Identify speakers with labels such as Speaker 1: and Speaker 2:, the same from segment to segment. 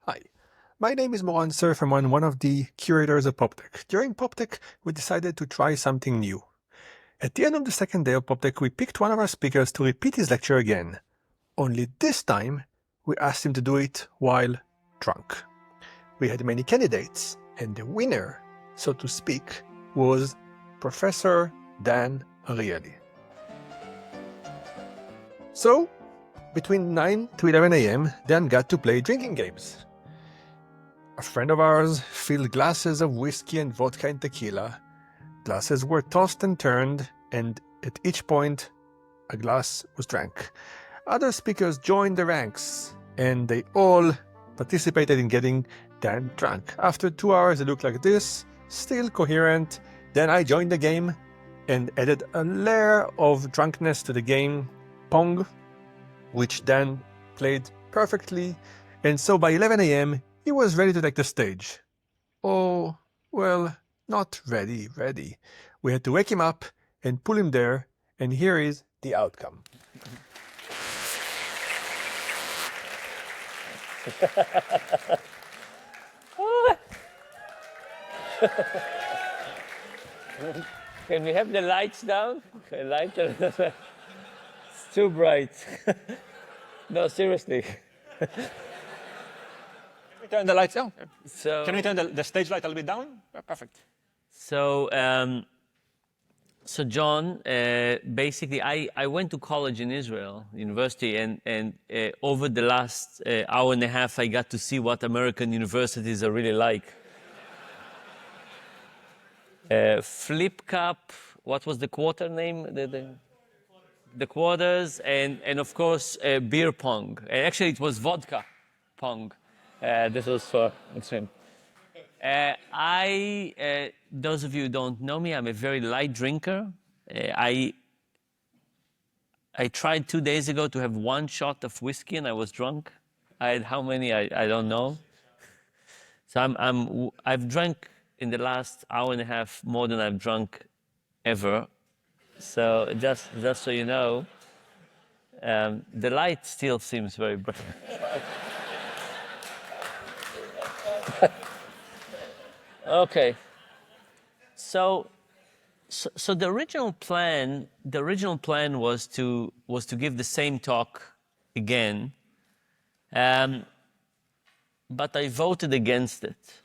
Speaker 1: Hi, my name is Moran Surf. I'm one of the curators of PopTech. During PopTech, we decided to try something new. At the end of the second day of PopTech, we picked one of our speakers to repeat his lecture again. Only this time, we asked him to do it while drunk. We had many candidates, and the winner, so to speak, was Professor Dan Ariely. So, between 9 to 11 a.m., Dan got to play drinking games. A friend of ours filled glasses of whiskey and vodka and tequila. Glasses were tossed and turned, and at each point, a glass was drank. Other speakers joined the ranks, and they all participated in getting Dan drunk. After 2 hours, it looked like this, still coherent. Then I joined the game and added a layer of drunkenness to the game, Pong, which Dan played perfectly. And so by 11 a.m., he was ready to take the stage. Oh, well, not ready. We had to wake him up and pull him there, and here is the outcome.
Speaker 2: Can we have the lights down? It's too bright. No, seriously.
Speaker 1: Turn the lights down.
Speaker 2: So,
Speaker 1: Can we turn the stage light a little bit down? Perfect.
Speaker 2: so, John, basically, I went to college in Israel, university, and over the last hour and a half, I got to see what American universities are really like. Flip cup, what was the quarter name? The quarters, and of course, beer pong. Actually, it was vodka pong. This was for extreme. Those of you who don't know me, I'm a very light drinker. I tried 2 days ago to have one shot of whiskey and I was drunk. I had how many? I don't know. So I've drank in the last hour and a half more than I've drunk ever. So just so you know, the light still seems very bright. Okay. So the original plan was to give the same talk again, but I voted against it,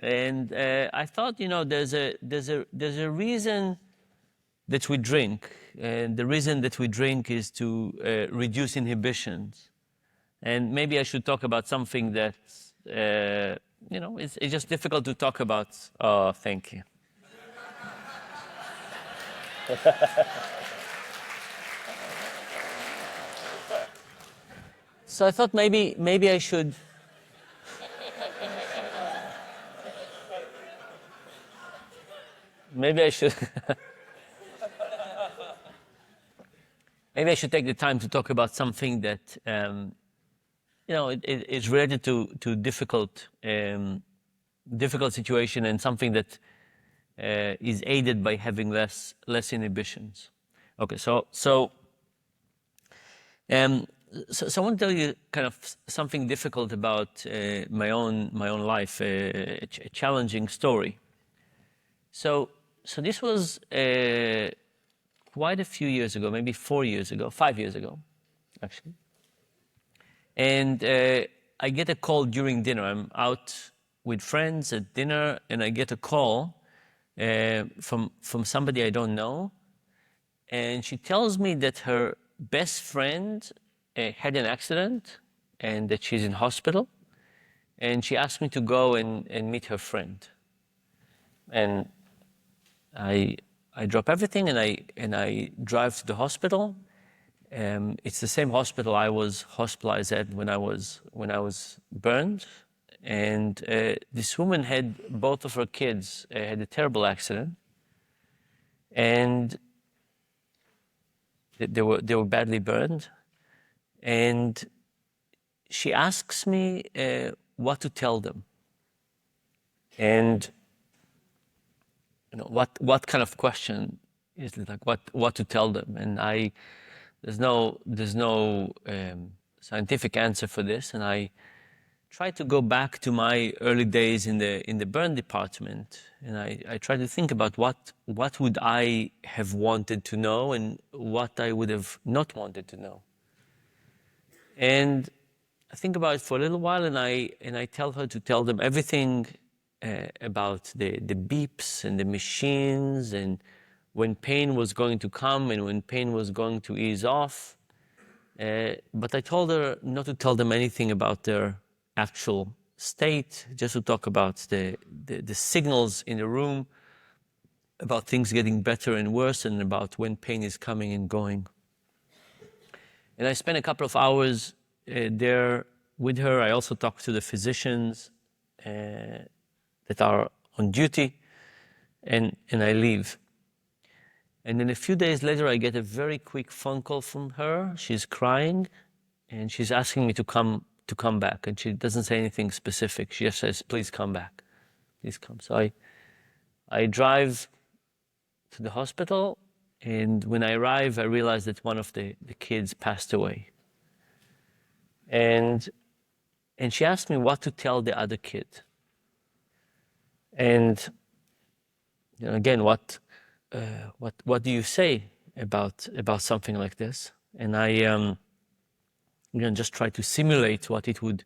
Speaker 2: and I thought, there's a reason that we drink, and the reason that we drink is to reduce inhibitions, and maybe I should talk about something that it's just difficult to talk about. Oh, thank you. So I thought maybe I should. Maybe I should. Maybe I should take the time to talk about something that it is related to difficult situation, and something that is aided by having less inhibitions. Okay, so I want to tell you kind of something difficult about my own life, a challenging story. So this was quite a few years ago, maybe 5 years ago, actually. And I get a call during dinner. I'm out with friends at dinner, and I get a call from somebody I don't know, and she tells me that her best friend had an accident and that she's in hospital, and she asked me to go and meet her friend. And I drop everything and I drive to the hospital. It's the same hospital I was hospitalized at when I was burned. And this woman had both of her kids had a terrible accident, and they were badly burned. And she asks me what to tell them, and what kind of question is it, like what to tell them? And there's no scientific answer for this, and I try to go back to my early days in the burn department, and I try to think about what would I have wanted to know and what I would have not wanted to know. And I think about it for a little while, and I tell her to tell them everything about the beeps and the machines, and when pain was going to come and when pain was going to ease off. But I told her not to tell them anything about their actual state, just to talk about the signals in the room, about things getting better and worse, and about when pain is coming and going. And I spent a couple of hours there with her. I also talked to the physicians that are on duty, and I leave. And then a few days later, I get a very quick phone call from her. She's crying, and she's asking me to come back. And she doesn't say anything specific. She just says, "Please come back, please come." So I drive to the hospital, and when I arrive, I realize that one of the kids passed away. And she asked me what to tell the other kid. And again, what do you say about something like this? And I just try to simulate what it would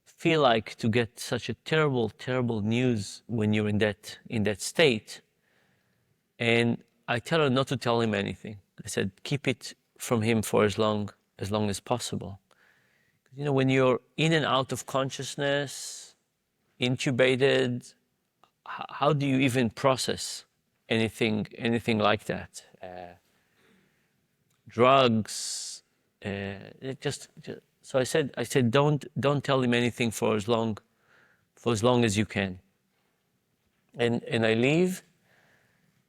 Speaker 2: feel like to get such a terrible news when you're in that state. And I tell her not to tell him anything. I said, keep it from him for as long as possible. When you're in and out of consciousness, intubated, how do you even process anything like that? Drugs, so I said, don't tell him anything for as long as you can. And I leave,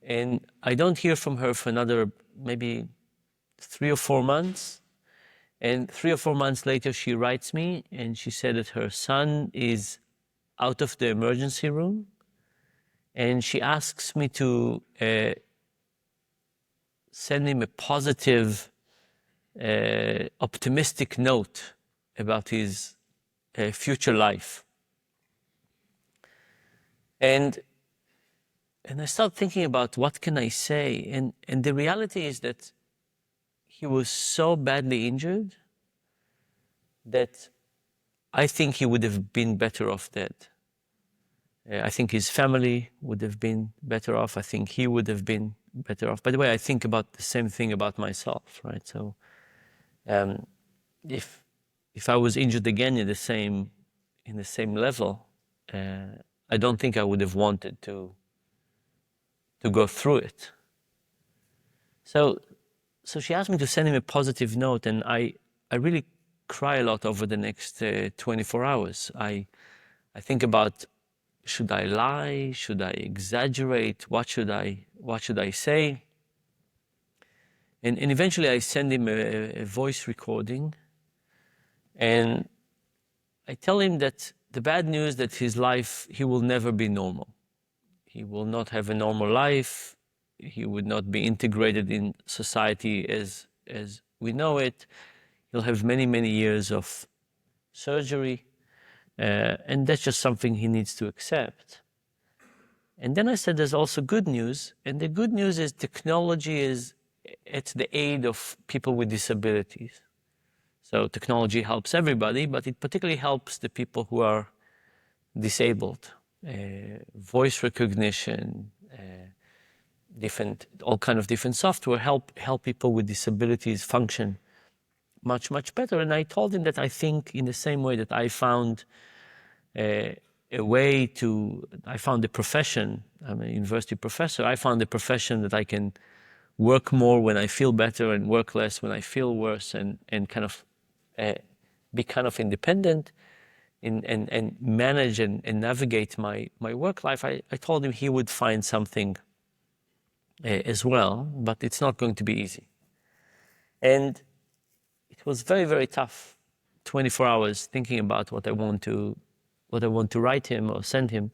Speaker 2: and I don't hear from her for another maybe 3 or 4 months. And 3 or 4 months later, she writes me, and she said that her son is out of the emergency room, and she asks me to send him a positive, optimistic note about his future life. And I start thinking about what can I say, and the reality is that he was so badly injured that I think he would have been better off dead. I think his family would have been better off. I think he would have been better off. By the way, I think about the same thing about myself, right? So if I was injured again in the same level, I don't think I would have wanted to go through it. So she asked me to send him a positive note, and I really cry a lot over the next 24 hours. I think about, should I lie? Should I exaggerate? What should I say? And eventually I send him a voice recording, and I tell him that the bad news that his life, he will never be normal. He will not have a normal life. He would not be integrated in society as we know it. He'll have many years of surgery, and that's just something he needs to accept. And then I said there's also good news, and the good news is technology is at the aid of people with disabilities. So technology helps everybody, but it particularly helps the people who are disabled. Voice recognition, all kind of different software help people with disabilities function much better. And I told him that I think in the same way that I found a profession, I'm a university professor, I found a profession that I can work more when I feel better and work less when I feel worse, and kind of be kind of independent and manage and navigate my work life. I told him he would find something as well, but it's not going to be easy. And it was very tough, 24 hours thinking about what I want to write him or send him.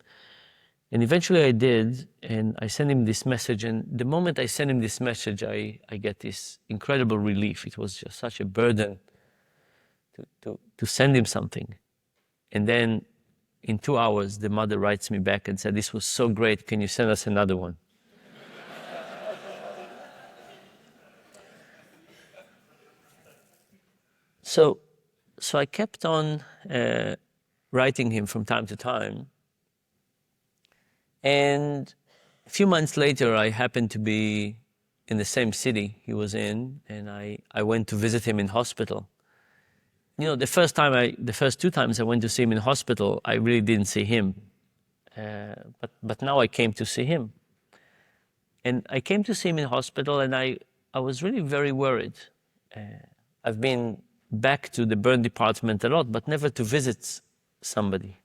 Speaker 2: And eventually I did, and I sent him this message. And the moment I sent him this message, I get this incredible relief. It was just such a burden to send him something. And then in 2 hours, the mother writes me back and said, "This was so great, can you send us another one?" So I kept on writing him from time to time. And a few months later, I happened to be in the same city he was in, and I went to visit him in hospital. You know, the first 2 times I went to see him in hospital, I really didn't see him. But now I came to see him. And I came to see him in hospital, and I was really very worried. I've been back to the burn department a lot, but never to visit somebody.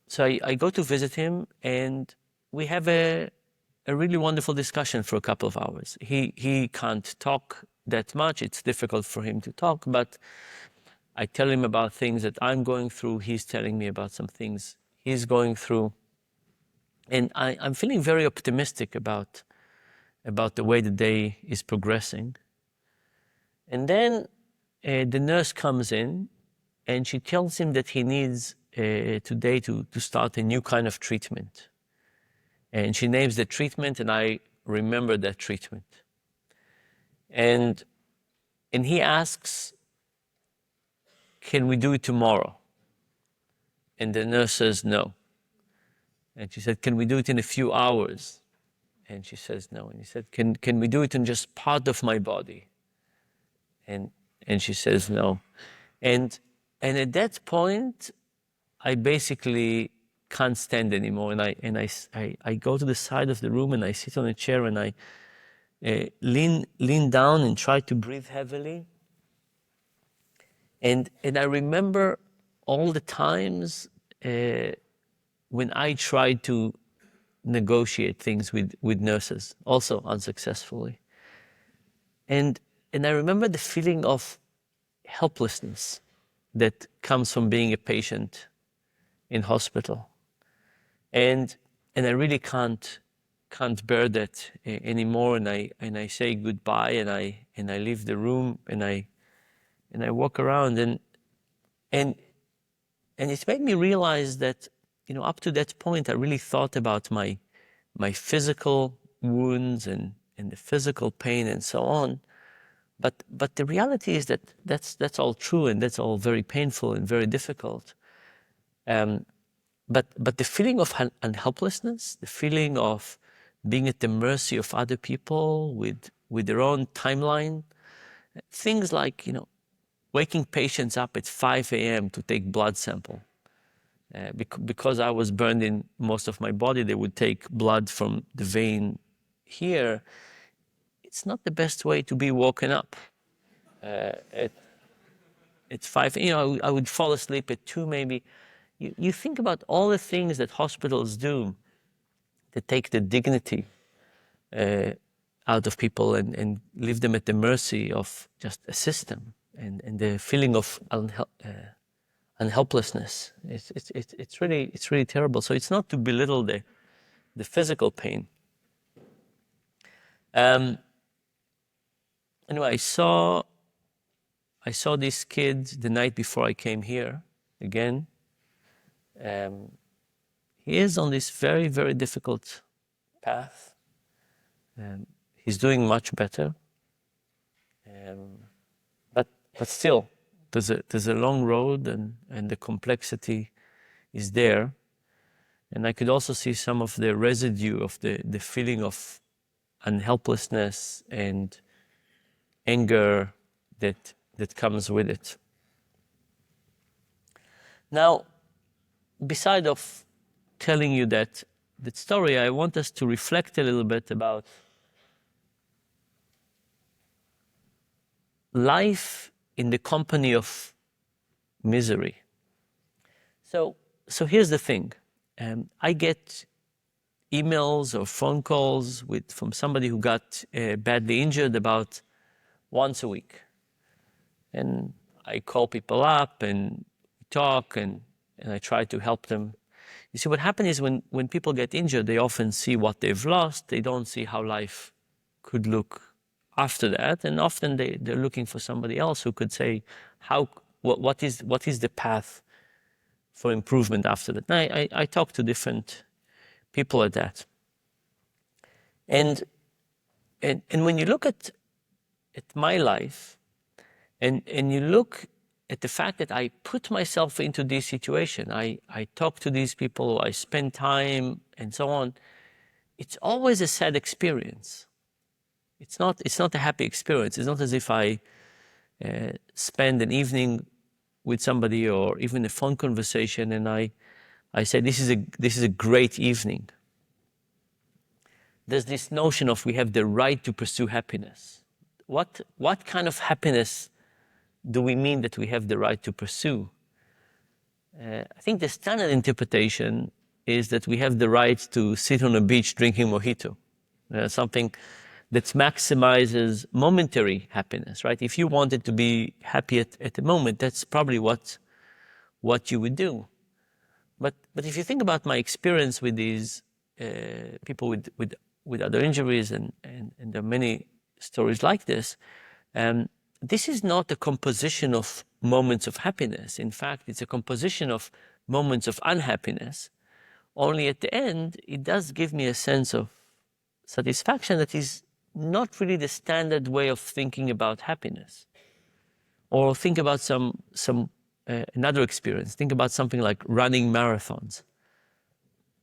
Speaker 2: So I go to visit him, and we have a really wonderful discussion for a couple of hours. He can't talk that much. It's difficult for him to talk, but I tell him about things that I'm going through. He's telling me about some things he's going through. And I'm feeling very optimistic about the way the day is progressing. And then the nurse comes in, and she tells him that he needs today to start a new kind of treatment. And she names the treatment, and I remember that treatment. And he asks, "Can we do it tomorrow?" And the nurse says no. And she said, "Can we do it in a few hours?" And she says no. And he said, Can we do it in just part of my body?" And she says no. And at that point, I basically can't stand anymore. And I go to the side of the room, and I sit on a chair, and I lean down and try to breathe heavily. And I remember all the times when I tried to negotiate things with nurses, also unsuccessfully. And I remember the feeling of helplessness that comes from being a patient in hospital. And I really can't bear that anymore. And I say goodbye, and I leave the room, and I walk around, and it's made me realize that, you know, up to that point, I really thought about my physical wounds and the physical pain and so on. But the reality is that that's all true, and that's all very painful and very difficult. But the feeling of helplessness, the feeling of being at the mercy of other people with their own timeline, things like, you know, waking patients up at 5 a.m. to take blood sample. Because I was burned in most of my body, they would take blood from the vein here. It's not the best way to be woken up. At 5, you know, I would fall asleep at 2 maybe. You think about all the things that hospitals do that take the dignity out of people and leave them at the mercy of just a system, and the feeling of helplessness. It's really terrible. So it's not to belittle the physical pain. Anyway, I saw this kid the night before I came here again. He is on this very, very difficult path. He's doing much better. But still, there's a long road, and the complexity is there. And I could also see some of the residue of the feeling of unhelplessness and anger that comes with it. Now, beside of telling you that story, I want us to reflect a little bit about life in the company of misery. So here's the thing. I get emails or phone calls from somebody who got badly injured about once a week. And I call people up and talk, and I try to help them. You see, what happens is when people get injured, they often see what they've lost. They don't see how life could look after that, and often they're looking for somebody else who could say, what is the path for improvement after that. And I talk to different people at that. And when you look at my life, and you look at the fact that I put myself into this situation, I talk to these people, I spend time, and so on, it's always a sad experience. It's not a happy experience. It's not as if I spend an evening with somebody or even a phone conversation and I say, this is a great evening. There's this notion of we have the right to pursue happiness. What kind of happiness do we mean that we have the right to pursue? I think the standard interpretation is that we have the right to sit on a beach drinking mojito, something that maximizes momentary happiness, right? If you wanted to be happy at the moment, that's probably what you would do. But if you think about my experience with these people with other injuries, and there are many stories like this, this is not a composition of moments of happiness. In fact, it's a composition of moments of unhappiness. Only at the end, it does give me a sense of satisfaction that is not really the standard way of thinking about happiness. Or think about another experience. Think about something like running marathons.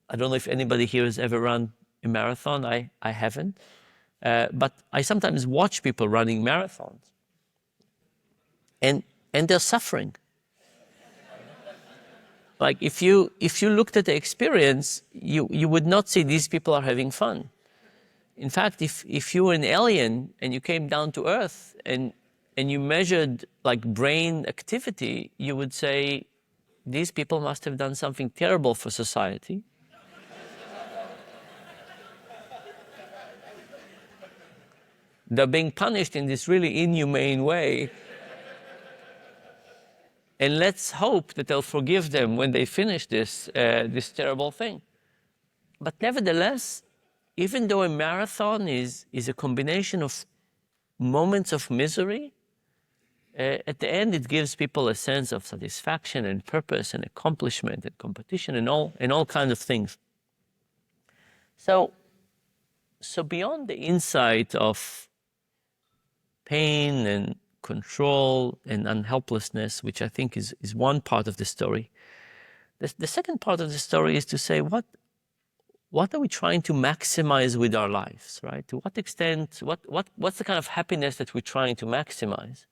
Speaker 2: I don't know if anybody here has ever run a marathon. I haven't. But I sometimes watch people running marathons. And they're suffering. Like if you looked at the experience, you would not see these people are having fun. In fact, if you were an alien and you came down to Earth and you measured like brain activity, you would say, these people must have done something terrible for society. They're being punished in this really inhumane way. And let's hope that they'll forgive them when they finish this terrible thing. But nevertheless, even though a marathon is a combination of moments of misery, at the end it gives people a sense of satisfaction and purpose and accomplishment and competition and all kinds of things. So beyond the insight of pain and control and unhelplessness, which I think is one part of the story, the second part of the story is to say, what are we trying to maximize with our lives, right? To what extent, what's the kind of happiness that we're trying to maximize?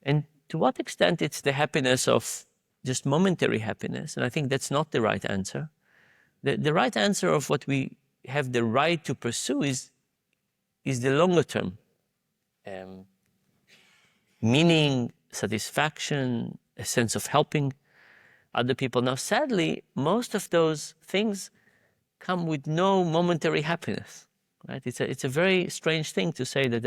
Speaker 2: And to what extent it's the happiness of just momentary happiness? And I think that's not the right answer. The right answer of what we have the right to pursue is the longer term. Meaning, satisfaction, a sense of helping other people. Now, sadly, most of those things come with no momentary happiness, right? It's a very strange thing to say that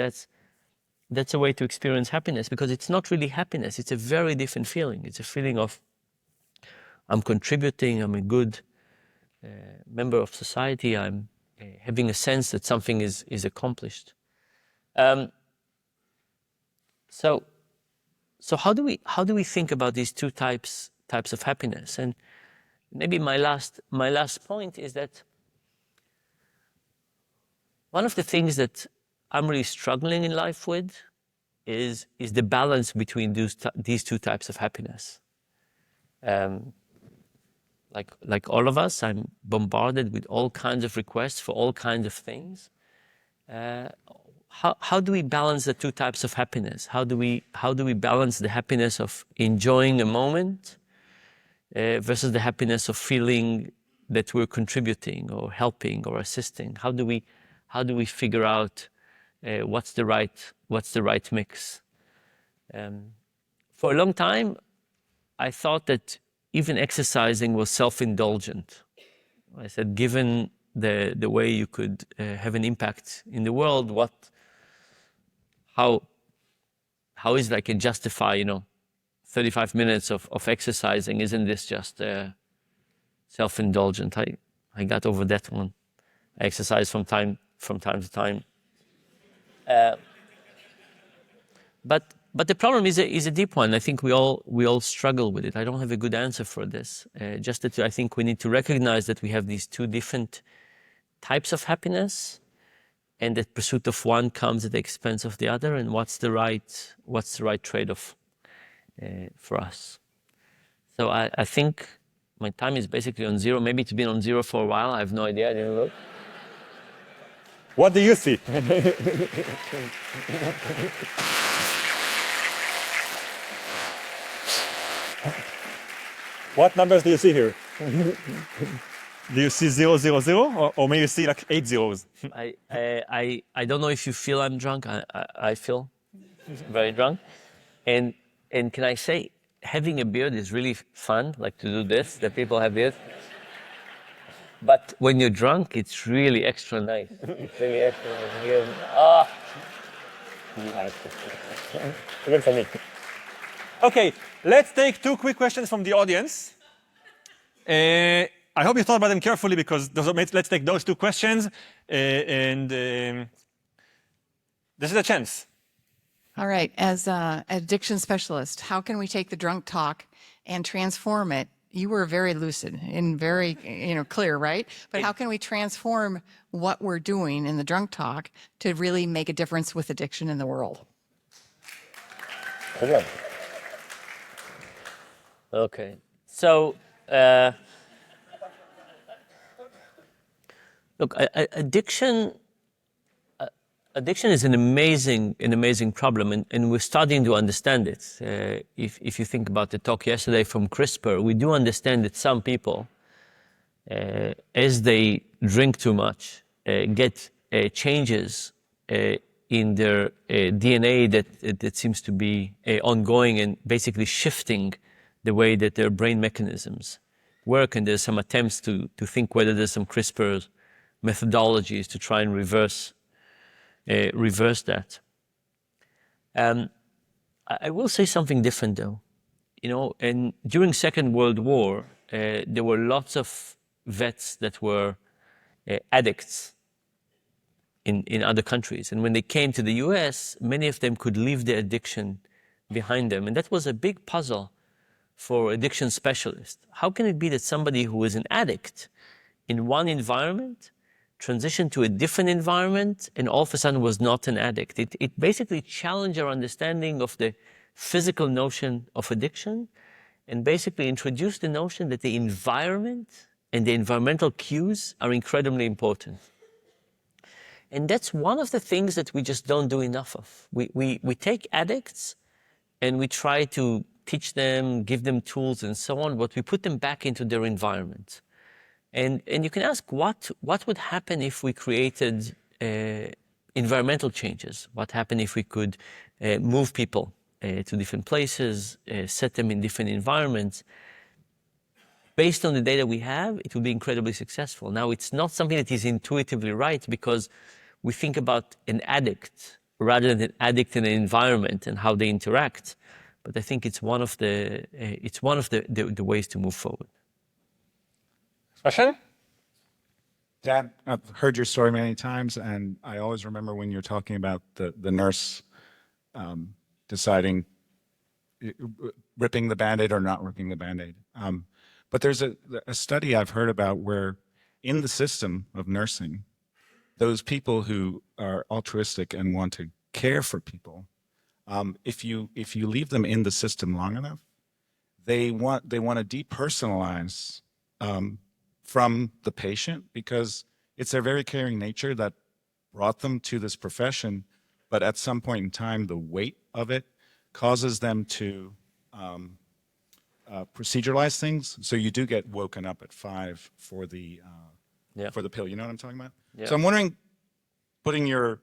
Speaker 2: that's a way to experience happiness, because it's not really happiness. It's a very different feeling. It's a feeling of I'm contributing, I'm a good member of society, I'm having a sense that something is accomplished. So how do we think about these two types of happiness? And maybe my last point is that one of the things that I'm really struggling in life with is the balance between these two types of happiness. Like all of us, I'm bombarded with all kinds of requests for all kinds of things. How do we balance the two types of happiness? How do we balance the happiness of enjoying a moment versus the happiness of feeling that we're contributing or helping or assisting? How do we figure out what's the right mix? For a long time, I thought that even exercising was self-indulgent. I said, given the way you could have an impact in the world, how is it I can justify, 35 minutes of exercising? Isn't this just self-indulgent? I got over that one. I exercise from time to time. But the problem is a deep one. I think we all struggle with it. I don't have a good answer for this. Just that I think we need to recognize that we have these two different types of happiness, and that pursuit of one comes at the expense of the other, and what's the right trade-off for us. So I think my time is basically on zero. Maybe it's been on zero for a while. I have no idea. I didn't look.
Speaker 3: What do you see? What numbers do you see here? Do you see 0, 0, 0? Or maybe you see like 8 zeros?
Speaker 2: I don't know if you feel I'm drunk. I feel very drunk. And can I say, having a beard is really fun, like to do this, that people have beards. But when you're drunk, it's really extra nice. It's really extra nice.
Speaker 3: Good for me. Okay, let's take 2 quick questions from the audience. I hope you thought about them carefully, because let's take those 2 questions. This is a chance.
Speaker 4: All right, as an addiction specialist, how can we take the drunk talk and transform it? You were very lucid and very, clear, right? But how can we transform what we're doing in the drunk talk to really make a difference with addiction in the world?
Speaker 2: Okay, so look, addiction is an amazing problem, and we're starting to understand it. If you think about the talk yesterday from CRISPR, we do understand that some people, as they drink too much, get changes in their DNA that seems to be ongoing and basically shifting the way that their brain mechanisms work. And there's some attempts to think whether there's some CRISPR methodologies to try and reverse that. I will say something different though. And during Second World War, there were lots of vets that were addicts in other countries. And when they came to the US, many of them could leave their addiction behind them. And that was a big puzzle for addiction specialists. How can it be that somebody who is an addict in one environment transitioned to a different environment and all of a sudden was not an addict? It basically challenged our understanding of the physical notion of addiction, and basically introduced the notion that the environment and the environmental cues are incredibly important. And that's one of the things that we just don't do enough of. We take addicts and we try to teach them, give them tools and so on, but we put them back into their environment. And you can ask, what would happen if we created environmental changes? What happened if we could move people to different places, set them in different environments? Based on the data we have, it will be incredibly successful. Now, it's not something that is intuitively right, because we think about an addict rather than an addict in an environment and how they interact. But I think it's one of the ways to move forward.
Speaker 3: Question?
Speaker 5: Dan, I've heard your story many times, and I always remember when you're talking about the nurse deciding, ripping the Band-Aid or not ripping the Band-Aid. But there's a study I've heard about where in the system of nursing, those people who are altruistic and want to care for people, if you leave them in the system long enough, they want to depersonalize from the patient, because it's their very caring nature that brought them to this profession. But at some point in time, the weight of it causes them to proceduralize things. So you do get woken up at 5 for the pill. You know what I'm talking about?
Speaker 2: Yeah.
Speaker 5: So I'm wondering, putting your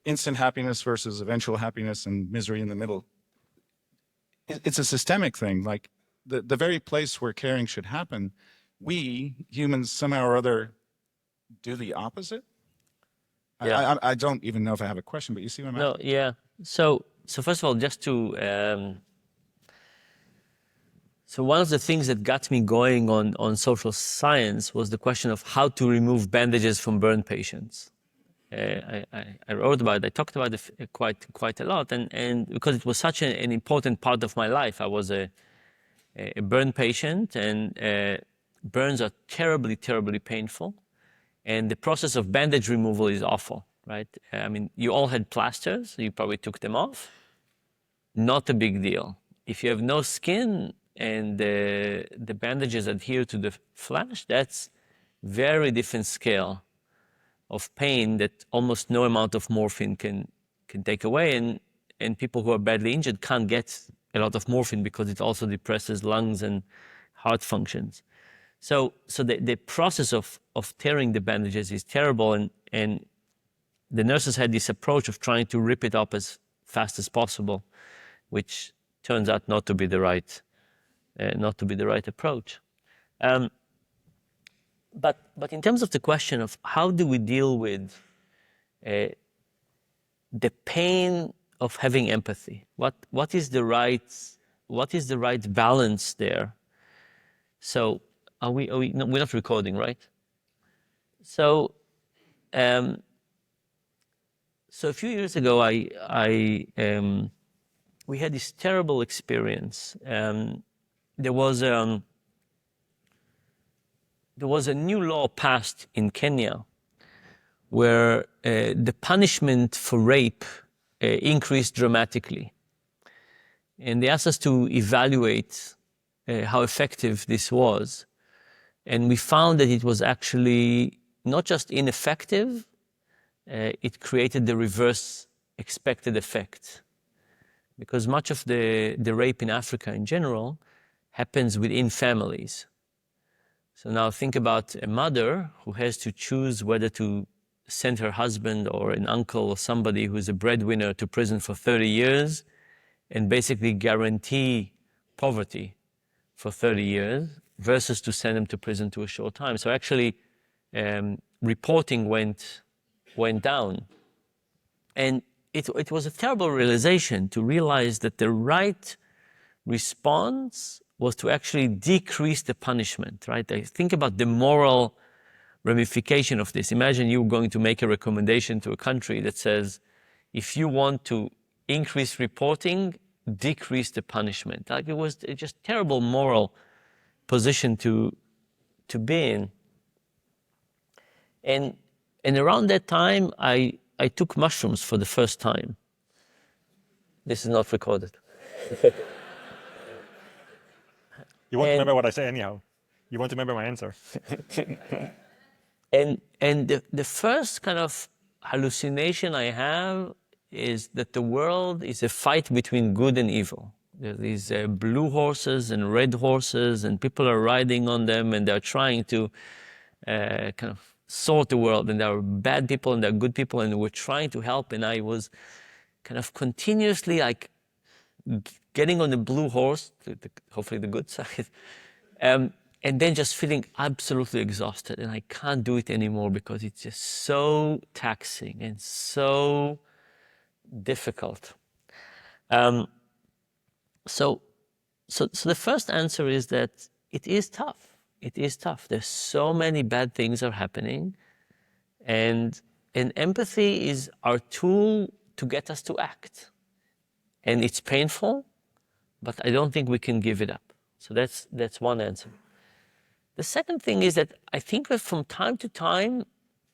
Speaker 5: instant happiness versus eventual happiness and misery in the middle, it's a systemic thing. Like the very place where caring should happen, we humans somehow or other do the opposite.
Speaker 2: Yeah.
Speaker 5: I don't even know if I have a question, but you see what I'm asking?
Speaker 2: No, yeah. So first of all, just to so one of the things that got me going on social science was the question of how to remove bandages from burn patients. I wrote about it. I talked about it quite a lot, and because it was such an important part of my life. I was a burn patient, and burns are terribly painful, and the process of bandage removal is awful, right? I mean, you all had plasters, so you probably took them off. Not a big deal. If you have no skin and the bandages adhere to the flesh, that's very different scale of pain that almost no amount of morphine can take away. And people who are badly injured can't get a lot of morphine because it also depresses lungs and heart functions. So the process of tearing the bandages is terrible, and the nurses had this approach of trying to rip it up as fast as possible, which turns out not to be the right approach. But in terms of the question of how do we deal with the pain of having empathy, what is the right balance there? So we're not recording, right? So a few years ago, we had this terrible experience. There was a new law passed in Kenya where the punishment for rape increased dramatically. And they asked us to evaluate how effective this was. And we found that it was actually not just ineffective, it created the reverse expected effect. Because much of the rape in Africa in general happens within families. So now think about a mother who has to choose whether to send her husband or an uncle or somebody who's a breadwinner to prison for 30 years and basically guarantee poverty for 30 years versus to send them to prison to a short time. So actually reporting went down. And it was a terrible realization to realize that the right response was to actually decrease the punishment, right? I think about the moral ramification of this. Imagine you going to make a recommendation to a country that says, if you want to increase reporting, decrease the punishment. Like, it was just terrible moral position to be in. And around that time, I took mushrooms for the first time. This is not recorded.
Speaker 3: You won't remember what I say anyhow. You won't remember my answer.
Speaker 2: And the first kind of hallucination I have is that the world is a fight between good and evil. There are these blue horses and red horses, and people are riding on them, and they're trying to kind of sort the world. And there are bad people and there are good people, and we're trying to help. And I was kind of continuously like getting on the blue horse, hopefully the good side, and then just feeling absolutely exhausted. And I can't do it anymore because it's just so taxing and so difficult. So the first answer is that it is tough. It is tough. There's so many bad things are happening, and empathy is our tool to get us to act. And it's painful, but I don't think we can give it up. So that's one answer. The second thing is that I think that from time to time,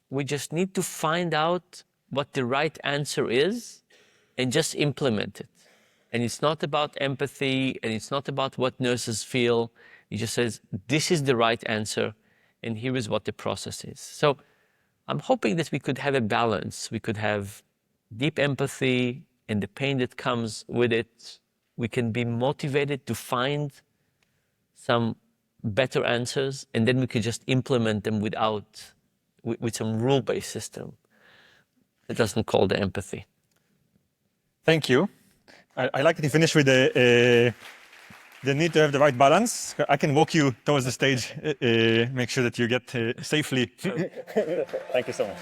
Speaker 2: we just need to find out what the right answer is and just implement it. And it's not about empathy, and it's not about what nurses feel. It just says, this is the right answer, and here is what the process is. So I'm hoping that we could have a balance. We could have deep empathy and the pain that comes with it. We can be motivated to find some better answers, and then we could just implement them with some rule-based system that doesn't call the empathy.
Speaker 3: Thank you. I like that you finish with the need to have the right balance. I can walk you towards the stage, make sure that you get safely. Thank you so much.